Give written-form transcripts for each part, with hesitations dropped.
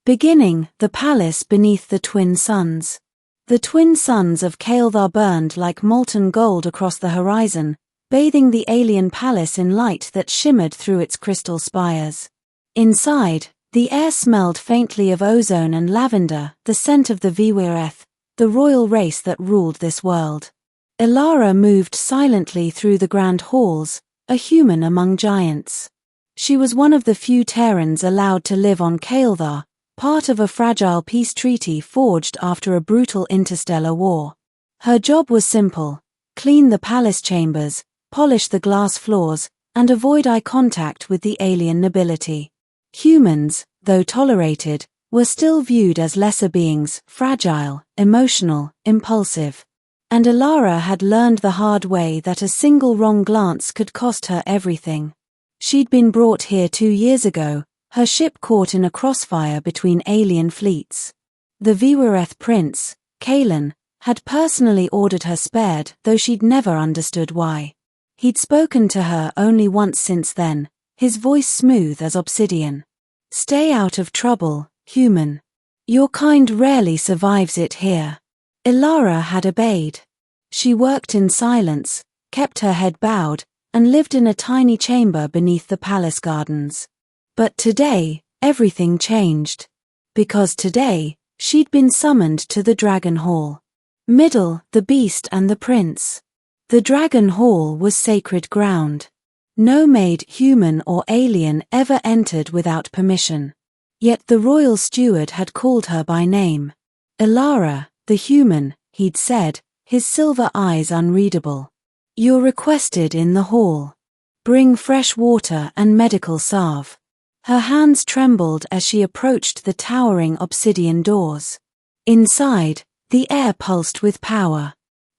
Beginning, the palace beneath the twin suns. The twin suns of Kael'thar burned like molten gold across the horizon, bathing the alien palace in light that shimmered through its crystal spires. Inside, the air smelled faintly of ozone and lavender, the scent of the Vyr'eth, the royal race that ruled this world. Elara moved silently through the grand halls, a human among giants. She was one of the few Terrans allowed to live on Kael'thar, part of a fragile peace treaty forged after a brutal interstellar war. Her job was simple: clean the palace chambers, polish the glass floors, and avoid eye contact with the alien nobility. Humans, though tolerated, were still viewed as lesser beings, fragile, emotional, impulsive. And Elara had learned the hard way that a single wrong glance could cost her everything. She'd been brought here 2 years ago, her ship caught in a crossfire between alien fleets. The Vyr'eth prince, Kael'thar, had personally ordered her spared, though she'd never understood why. He'd spoken to her only once since then, his voice smooth as obsidian. "Stay out of trouble, human. Your kind rarely survives it here." Elara had obeyed. She worked in silence, kept her head bowed, and lived in a tiny chamber beneath the palace gardens. But today, everything changed. Because today, she'd been summoned to the Dragon Hall. Middle, the beast and the prince. The Dragon Hall was sacred ground. No maid, human or alien, ever entered without permission. Yet the royal steward had called her by name. Elara, the human, he'd said, his silver eyes unreadable. "You're requested in the hall. Bring fresh water and medical salve." Her hands trembled as she approached the towering obsidian doors. Inside, the air pulsed with power.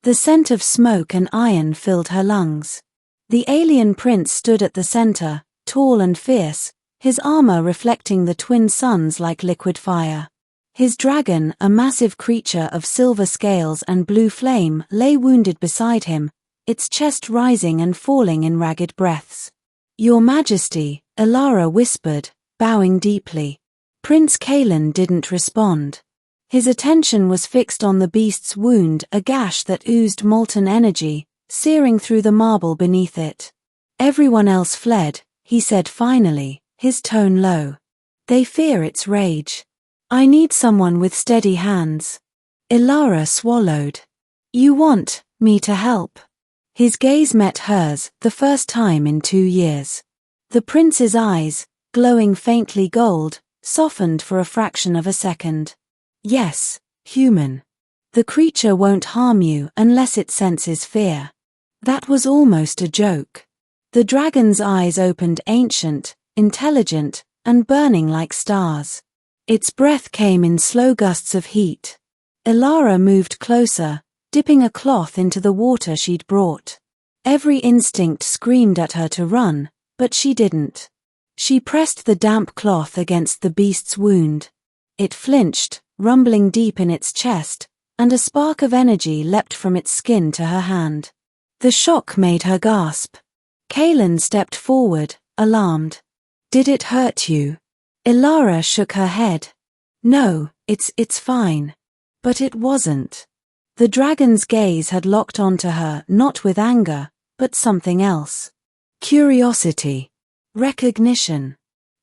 The scent of smoke and iron filled her lungs. The alien prince stood at the center, tall and fierce, his armor reflecting the twin suns like liquid fire. His dragon, a massive creature of silver scales and blue flame, lay wounded beside him, its chest rising and falling in ragged breaths. "Your Majesty," Elara whispered, bowing deeply. Prince Kael'thar didn't respond. His attention was fixed on the beast's wound, a gash that oozed molten energy, searing through the marble beneath it. "Everyone else fled," he said finally, his tone low. "They fear its rage. I need someone with steady hands." Elara swallowed. "You want me to help?" His gaze met hers, the first time in 2 years. The prince's eyes, glowing faintly gold, softened for a fraction of a second. "Yes, human. The creature won't harm you unless it senses fear." That was almost a joke. The dragon's eyes opened ancient, intelligent, and burning like stars. Its breath came in slow gusts of heat. Elara moved closer, dipping a cloth into the water she'd brought. Every instinct screamed at her to run, but she didn't. She pressed the damp cloth against the beast's wound. It flinched, rumbling deep in its chest, and a spark of energy leapt from its skin to her hand. The shock made her gasp. Kael'thar stepped forward, alarmed. "Did it hurt you?" Elara shook her head. "No, it's fine." But it wasn't. The dragon's gaze had locked onto her, not with anger, but something else. Curiosity. Recognition.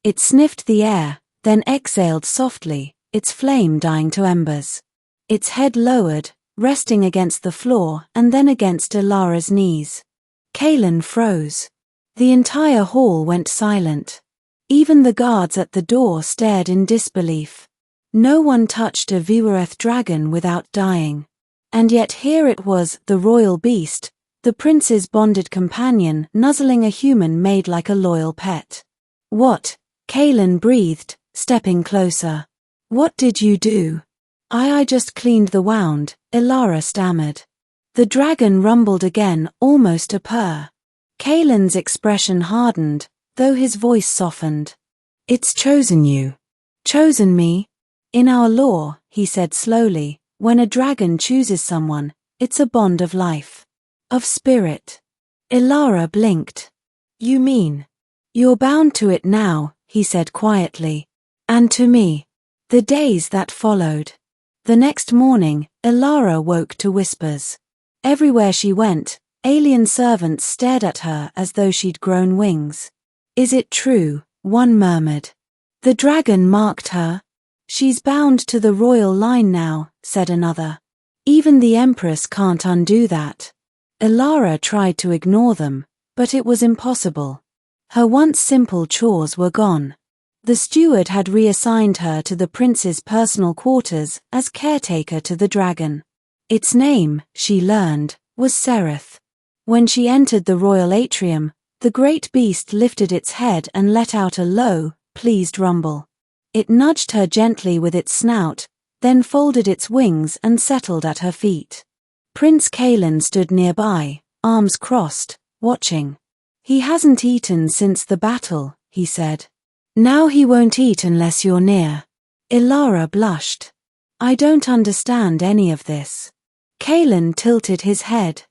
It sniffed the air, then exhaled softly, its flame dying to embers. Its head lowered, resting against the floor and then against Elara's knees. Kael'thar froze. The entire hall went silent. Even the guards at the door stared in disbelief. No one touched a Vyr'eth dragon without dying. And yet here it was, the royal beast, the prince's bonded companion, nuzzling a human made like a loyal pet. "What?" Kael'thar breathed, stepping closer. "What did you do?" I just cleaned the wound," Elara stammered. The dragon rumbled again, almost a purr. Kael'thar's expression hardened, though his voice softened. "It's chosen you." "Chosen me?" "In our law," he said slowly, "when a dragon chooses someone, it's a bond of life. Of spirit." Elara blinked. "You mean?" "You're bound to it now," he said quietly. "And to me." The days that followed. The next morning, Elara woke to whispers. Everywhere she went, alien servants stared at her as though she'd grown wings. Is it true? One murmured. The dragon marked her. She's bound to the royal line now, said another. Even the Empress can't undo that. Elara tried to ignore them, but it was impossible. Her once simple chores were gone. The steward had reassigned her to the prince's personal quarters as caretaker to the dragon. Its name, she learned, was Vyr'eth. When she entered the royal atrium, the great beast lifted its head and let out a low, pleased rumble. It nudged her gently with its snout, then folded its wings and settled at her feet. Prince Kael'thar stood nearby, arms crossed, watching. He hasn't eaten since the battle, he said. Now he won't eat unless you're near. Elara blushed. I don't understand any of this. Kael'thar tilted his head.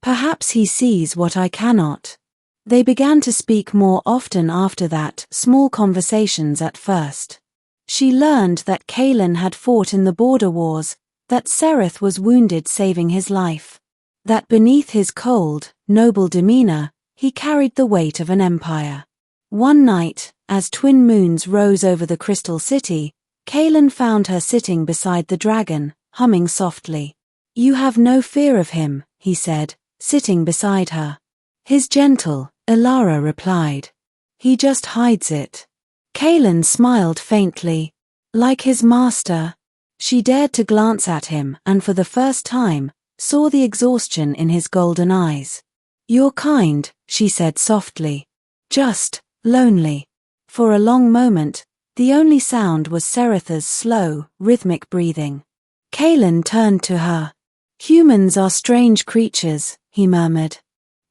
Perhaps he sees what I cannot. They began to speak more often after that, small conversations at first. She learned that Kael'thar had fought in the border wars, that Vyr'eth was wounded saving his life. That beneath his cold, noble demeanor, he carried the weight of an empire. One night, as twin moons rose over the crystal city, Kael'thar found her sitting beside the dragon, humming softly. You have no fear of him, he said, sitting beside her. He's gentle, Elara replied. He just hides it. Kael'thar smiled faintly. Like his master. She dared to glance at him and for the first time, saw the exhaustion in his golden eyes. You're kind, she said softly. Just lonely. For a long moment, the only sound was Vyr'eth's slow, rhythmic breathing. Kael'thar turned to her. Humans are strange creatures, he murmured.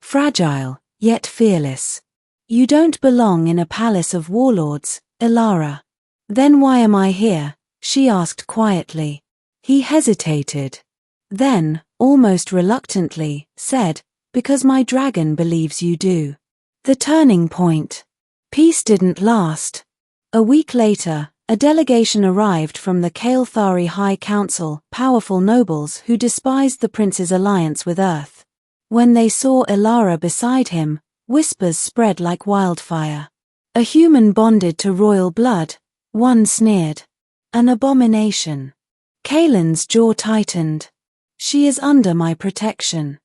Fragile, yet fearless. You don't belong in a palace of warlords, Elara. Then why am I here? She asked quietly. He hesitated. Then, almost reluctantly, said, because my dragon believes you do. The turning point. Peace didn't last. A week later, a delegation arrived from the Kael'thari High Council, powerful nobles who despised the prince's alliance with Earth. When they saw Elara beside him, whispers spread like wildfire. A human bonded to royal blood, one sneered. An abomination. Kael'thar's jaw tightened. She is under my protection.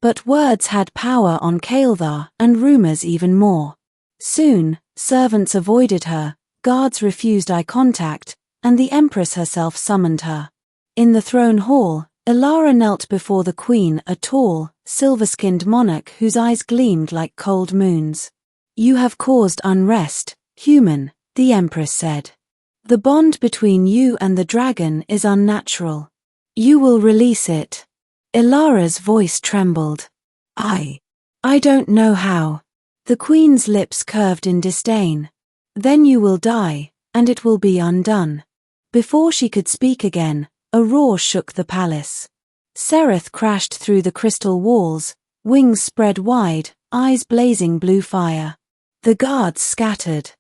But words had power on Kael'thar and rumors even more. Soon, servants avoided her, guards refused eye contact, and the Empress herself summoned her. In the throne hall, Elara knelt before the queen, a tall, silver-skinned monarch whose eyes gleamed like cold moons. You have caused unrest, human, the Empress said. The bond between you and the dragon is unnatural. You will release it. Elara's voice trembled. I don't know how. The queen's lips curved in disdain. Then you will die, and it will be undone. Before she could speak again, a roar shook the palace. Vyr'eth crashed through the crystal walls, wings spread wide, eyes blazing blue fire. The guards scattered.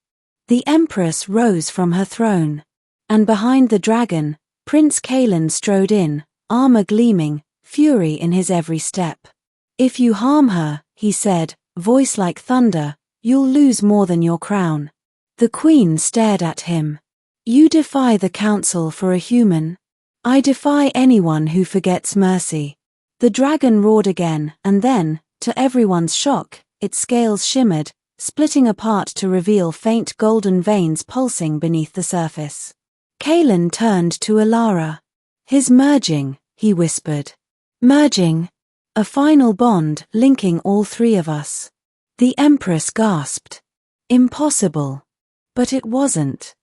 The Empress rose from her throne. And behind the dragon, Prince Kael'thar strode in, armor gleaming, fury in his every step. If you harm her, he said, voice like thunder, you'll lose more than your crown. The queen stared at him. You defy the council for a human? I defy anyone who forgets mercy. The dragon roared again, and then, to everyone's shock, its scales shimmered, splitting apart to reveal faint golden veins pulsing beneath the surface. Kael'thar turned to Elara. His merging, he whispered. Merging. A final bond linking all three of us. The Empress gasped. Impossible. But it wasn't.